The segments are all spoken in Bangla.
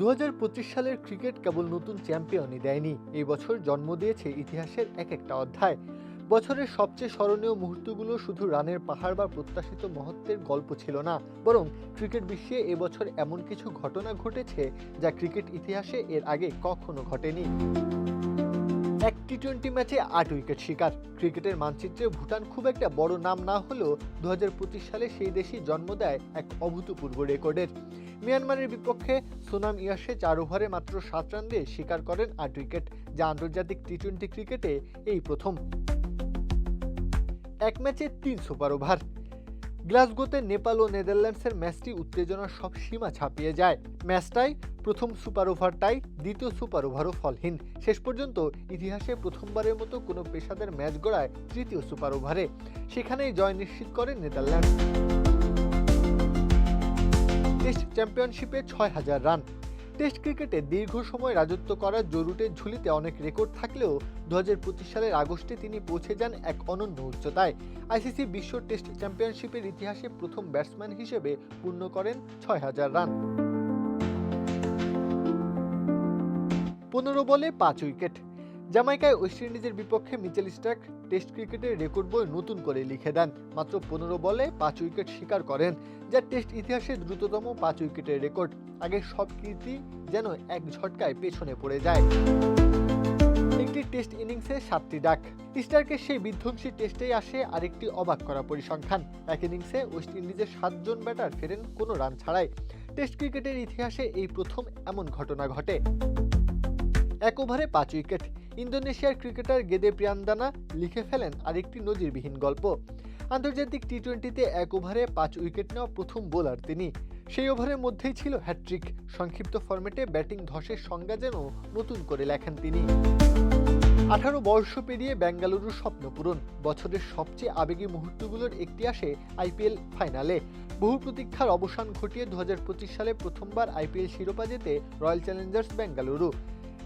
2025 সালের ক্রিকেট কেবল নতুন চ্যাম্পিয়নই দেয়নি, এই বছর জন্ম দিয়েছে ইতিহাসের একটা অধ্যায়। বছরের সবচেয়ে স্মরণীয় মুহূর্তগুলো শুধু রানের পাহাড় বা প্রত্যাশিত মহত্বের গল্প ছিল না, বরং ক্রিকেট বিশ্বে এবছর এমন কিছু ঘটনা ঘটেছে যা ক্রিকেট ইতিহাসে এর আগে কখনো ঘটেনি। এক টি-20 ম্যাচে 8 উইকেট শিকার। ক্রিকেটের মানচিত্রে ভুটান খুব একটা বড় নাম না হলেও 2025 সালে সেই দেশই জন্ম দেয় এক অভূতপূর্ব রেকর্ডের। মিয়ানমারের বিপক্ষে সোনাম ইয়াসে 4 ওভারে মাত্র 7 রান দিয়ে শিকার করেন 8 উইকেট, যা আন্তর্জাতিক টি-20 ক্রিকেটে এই প্রথম। এক ম্যাচে 3 সুপার ওভার। গ্লাসগোতে নেপাল ও নেদারল্যান্ডসের ম্যাচটি উত্তেজনার সব সীমা ছাপিয়ে যায়। ম্যাচটাই প্রথম সুপার ওভারটাই দ্বিতীয় সুপার ওভারও ফলহীন। শেষ পর্যন্ত ইতিহাসে প্রথমবারের মতো কোনো পেশাদার ম্যাচ গড়ায় তৃতীয় সুপার ওভারে। সেখানেই জয় নিশ্চিত করে নেদারল্যান্ডস। টেস্ট চ্যাম্পিয়নশিপে 6000 রান। টেস্ট ক্রিকেটে দীর্ঘ সময় রাজত্ব করার জরুটের ঝুলিতে অনেক রেকর্ড থাকলেও 2025 সালের আগস্টে তিনি পৌঁছে যান এক অনন্য উচ্চতায়। আইসিসি বিশ্ব টেস্ট চ্যাম্পিয়নশিপের ইতিহাসে প্রথম ব্যাটসম্যান হিসেবে পূর্ণ করেন 6000 রান। 15 বলে 5 উইকেট। জামাইকায় ওয়েস্ট ইন্ডিজের বিপক্ষে মিচেল স্টার্ক টেস্ট ক্রিকেটের রেকর্ড বই নতুন করে লিখে দেন। মাত্র 15 বলে 5 উইকেট শিকার করেন, যা টেস্ট ইতিহাসে দ্রুততম 5 উইকেটের রেকর্ড। আগের সব কীর্তি যেন এক ঝটকায় পেছনে পড়ে যায়। একটি টেস্ট ইনিংসে 7টি ডাক। স্টার্কের সেই বিধ্বংসী টেস্টেই আসে আরেকটি অবাক করা পরিসংখ্যান। এক ইনিংসে ওয়েস্ট ইন্ডিজের 7 জন ব্যাটার ফেরেন কোনো রান ছাড়াই। টেস্ট ক্রিকেটের ইতিহাসে এই প্রথম এমন ঘটনা ঘটে। 1 ওভারে 5 উইকেট। ইন্দোনেশিয়ার ক্রিকেটার গেদে প্রিয়ান্দানা লিখে ফেলেন আরেকটি নজিরবিহীন গল্প। আন্তর্জাতিক টি-20তে 1 ওভারে 5 উইকেট নেওয়া প্রথম বোলার তিনি। সেই ওভারের মধ্যেই ছিল হ্যাট্রিক। সংক্ষিপ্ত ফরম্যাটে ব্যাটিং ধসের সংজ্ঞা যেন নতুন করে লেখেন তিনি। 18 বর্ষ পেরিয়ে বেঙ্গালুরুর স্বপ্ন পূরণ। বছরের সবচেয়ে আবেগী মুহূর্তগুলোর একটি আসে আইপিএল ফাইনালে। বহু প্রতীক্ষার অবসান ঘটিয়ে 2025 সালে প্রথমবার আইপিএল শিরোপা জেতে রয়্যাল চ্যালেঞ্জার্স বেঙ্গালুরু।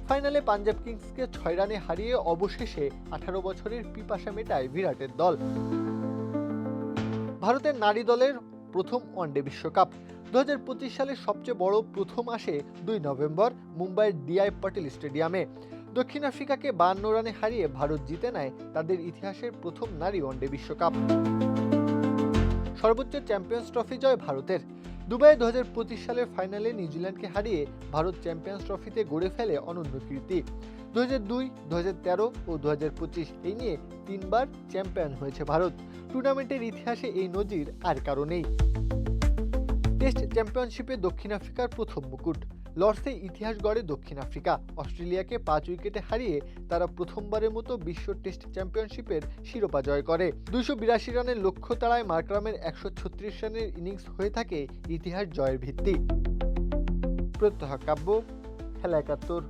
ফাইনালে পাঞ্জাব কিংসকে 6 রানে হারিয়ে অবশেষে 18 বছরের পিপাসা মেটায় বিরাটের দল। ভারতের নারী দলের প্রথম ওয়ানডে বিশ্বকাপ। 2025 সালের সবচেয়ে বড় প্রথম আসে 2 নভেম্বর মুম্বাইয়ের ডিআই পাটিল স্টেডিয়ামে। দক্ষিণ আফ্রিকাকে 52 রানে হারিয়ে ভারত জিতে নেয় তাদের ইতিহাসের প্রথম নারী ওয়ানডে বিশ্বকাপ। সর্বোচ্চ চ্যাম্পিয়ন্স ট্রফি জয় ভারতের। দুবাইয়ে 2025 সালের ফাইনালে নিউজিল্যান্ডকে হারিয়ে ভারত চ্যাম্পিয়ন্স ট্রফিতে গড়ে ফেলে অনন্য কীর্তি। 2002, 2013 ও 2025 এই নিয়ে 3 বার চ্যাম্পিয়ন হয়েছে ভারত। টুর্নামেন্টের ইতিহাসে এই নজির আর কারো নেই। টেস্ট চ্যাম্পিয়নশিপে দক্ষিণ আফ্রিকার প্রথম মুকুট। লর্ডসে ইতিহাস গড়ে দক্ষিণ আফ্রিকা। অস্ট্রেলিয়াকে 5 উইকেটে হারিয়ে তারা প্রথমবারের মতো বিশ্ব টেস্ট চ্যাম্পিয়নশিপের শিরোপা জয় করে। 282 রানের লক্ষ্য তাড়ায় মার্করামের 136 রানের ইনিংস হয়ে থাকে ইতিহাস জয়ের ভিত্তি। প্রত্যহ কাব্য, খেলা 71।